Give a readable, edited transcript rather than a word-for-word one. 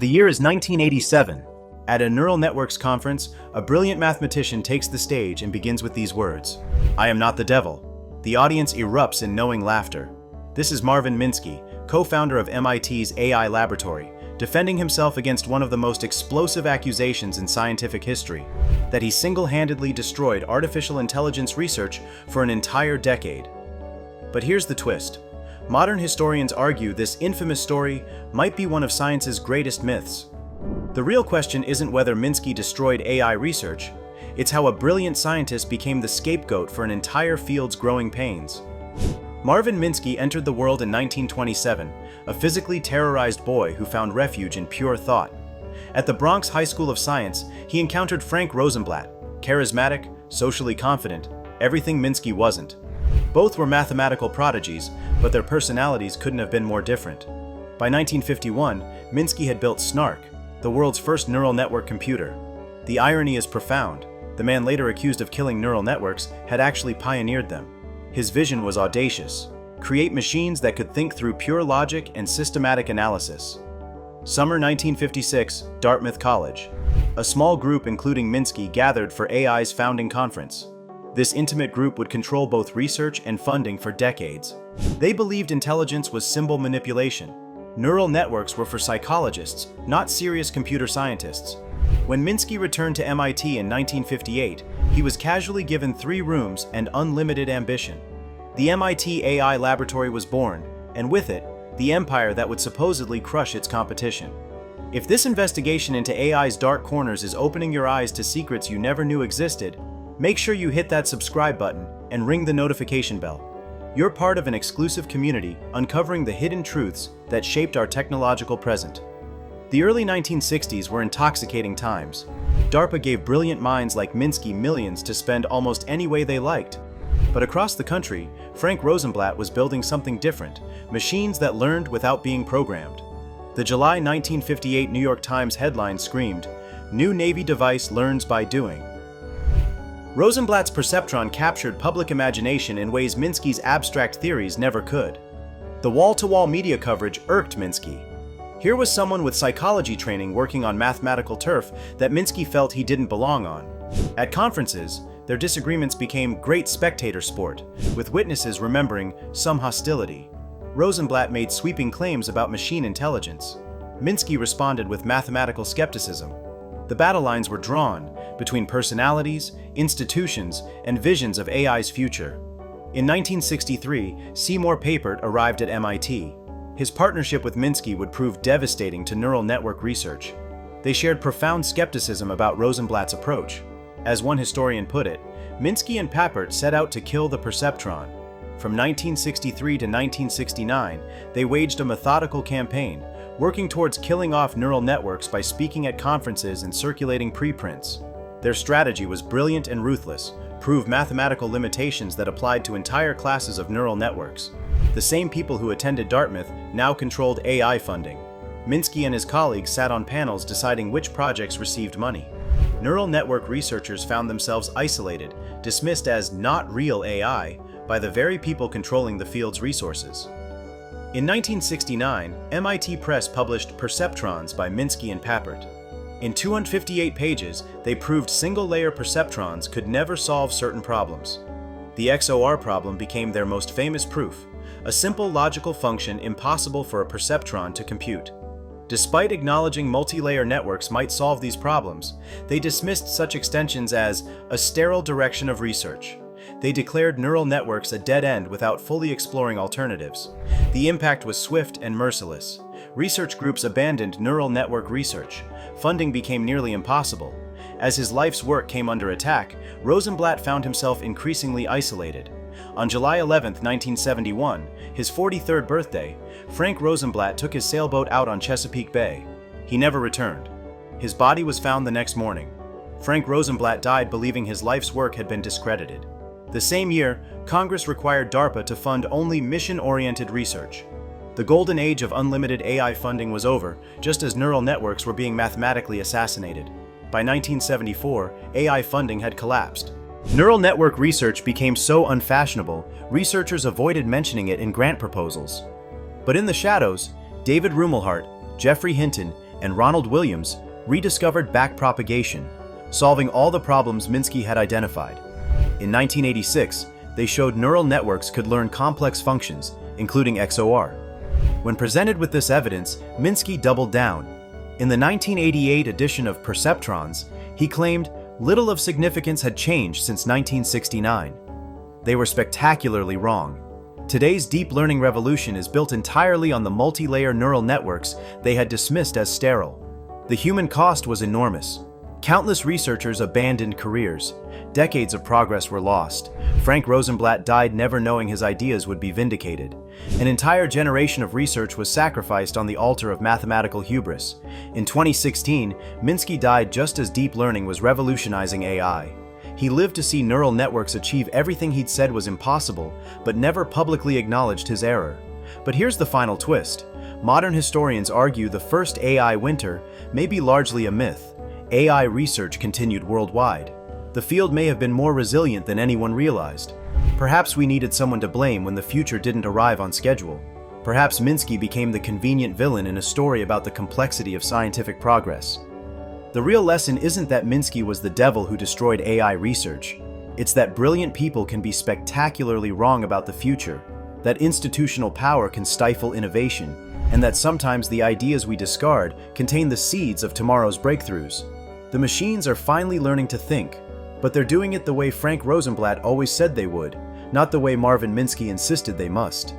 The year is 1987. At a neural networks conference, a brilliant mathematician takes the stage and begins with these words: "I am not the devil." The audience erupts in knowing laughter. This is Marvin Minsky, co-founder of MIT's AI laboratory, defending himself against one of the most explosive accusations in scientific history, that he single-handedly destroyed artificial intelligence research for an entire decade. But here's the twist. Modern historians argue this infamous story might be one of science's greatest myths. The real question isn't whether Minsky destroyed AI research, it's how a brilliant scientist became the scapegoat for an entire field's growing pains. Marvin Minsky entered the world in 1927, a physically terrorized boy who found refuge in pure thought. At the Bronx High School of Science, he encountered Frank Rosenblatt, charismatic, socially confident, everything Minsky wasn't. Both were mathematical prodigies, but their personalities couldn't have been more different. By 1951, Minsky had built SNARK, the world's first neural network computer. The irony is profound. The man later accused of killing neural networks had actually pioneered them. His vision was audacious: create machines that could think through pure logic and systematic analysis. Summer 1956, Dartmouth College. A small group including Minsky gathered for AI's founding conference. This intimate group would control both research and funding for decades. They believed intelligence was symbol manipulation. Neural networks were for psychologists, not serious computer scientists. When Minsky returned to MIT in 1958, he was casually given 3 rooms and unlimited ambition. The MIT AI laboratory was born, and with it, the empire that would supposedly crush its competition. If this investigation into AI's dark corners is opening your eyes to secrets you never knew existed, make sure you hit that subscribe button and ring the notification bell. You're part of an exclusive community uncovering the hidden truths that shaped our technological present. The early 1960s were intoxicating times. DARPA gave brilliant minds like Minsky millions to spend almost any way they liked. But across the country, Frank Rosenblatt was building something different: machines that learned without being programmed. The July 1958 New York Times headline screamed, "New Navy device learns by doing." Rosenblatt's perceptron captured public imagination in ways Minsky's abstract theories never could. The wall-to-wall media coverage irked Minsky. Here was someone with psychology training working on mathematical turf that Minsky felt he didn't belong on. At conferences, their disagreements became great spectator sport, with witnesses remembering some hostility. Rosenblatt made sweeping claims about machine intelligence. Minsky responded with mathematical skepticism. The battle lines were drawn between personalities, institutions, and visions of AI's future. In 1963, Seymour Papert arrived at MIT. His partnership with Minsky would prove devastating to neural network research. They shared profound skepticism about Rosenblatt's approach. As one historian put it, Minsky and Papert set out to kill the perceptron. From 1963 to 1969, they waged a methodical campaign, working towards killing off neural networks by speaking at conferences and circulating preprints. Their strategy was brilliant and ruthless, proved mathematical limitations that applied to entire classes of neural networks. The same people who attended Dartmouth now controlled AI funding. Minsky and his colleagues sat on panels deciding which projects received money. Neural network researchers found themselves isolated, dismissed as not real AI by the very people controlling the field's resources. In 1969, MIT Press published Perceptrons by Minsky and Papert. In 258 pages, they proved single-layer perceptrons could never solve certain problems. The XOR problem became their most famous proof, a simple logical function impossible for a perceptron to compute. Despite acknowledging multi-layer networks might solve these problems, they dismissed such extensions as a sterile direction of research. They declared neural networks a dead end without fully exploring alternatives. The impact was swift and merciless. Research groups abandoned neural network research. Funding became nearly impossible. As his life's work came under attack, Rosenblatt found himself increasingly isolated. On July 11, 1971, his 43rd birthday, Frank Rosenblatt took his sailboat out on Chesapeake Bay. He never returned. His body was found the next morning. Frank Rosenblatt died believing his life's work had been discredited. The same year, Congress required DARPA to fund only mission-oriented research. The golden age of unlimited AI funding was over, just as neural networks were being mathematically assassinated. By 1974, AI funding had collapsed. Neural network research became so unfashionable, researchers avoided mentioning it in grant proposals. But in the shadows, David Rumelhart, Geoffrey Hinton, and Ronald Williams rediscovered backpropagation, solving all the problems Minsky had identified. In 1986, they showed neural networks could learn complex functions, including XOR. When presented with this evidence, Minsky doubled down. In the 1988 edition of Perceptrons, he claimed little of significance had changed since 1969. They were spectacularly wrong. Today's deep learning revolution is built entirely on the multi-layer neural networks they had dismissed as sterile. The human cost was enormous. Countless researchers abandoned careers. Decades of progress were lost. Frank Rosenblatt died never knowing his ideas would be vindicated. An entire generation of research was sacrificed on the altar of mathematical hubris. In 2016, Minsky died just as deep learning was revolutionizing AI. He lived to see neural networks achieve everything he'd said was impossible, but never publicly acknowledged his error. But here's the final twist. Modern historians argue the first AI winter may be largely a myth. AI research continued worldwide. The field may have been more resilient than anyone realized. Perhaps we needed someone to blame when the future didn't arrive on schedule. Perhaps Minsky became the convenient villain in a story about the complexity of scientific progress. The real lesson isn't that Minsky was the devil who destroyed AI research. It's that brilliant people can be spectacularly wrong about the future, that institutional power can stifle innovation, and that sometimes the ideas we discard contain the seeds of tomorrow's breakthroughs. The machines are finally learning to think, but they're doing it the way Frank Rosenblatt always said they would, not the way Marvin Minsky insisted they must.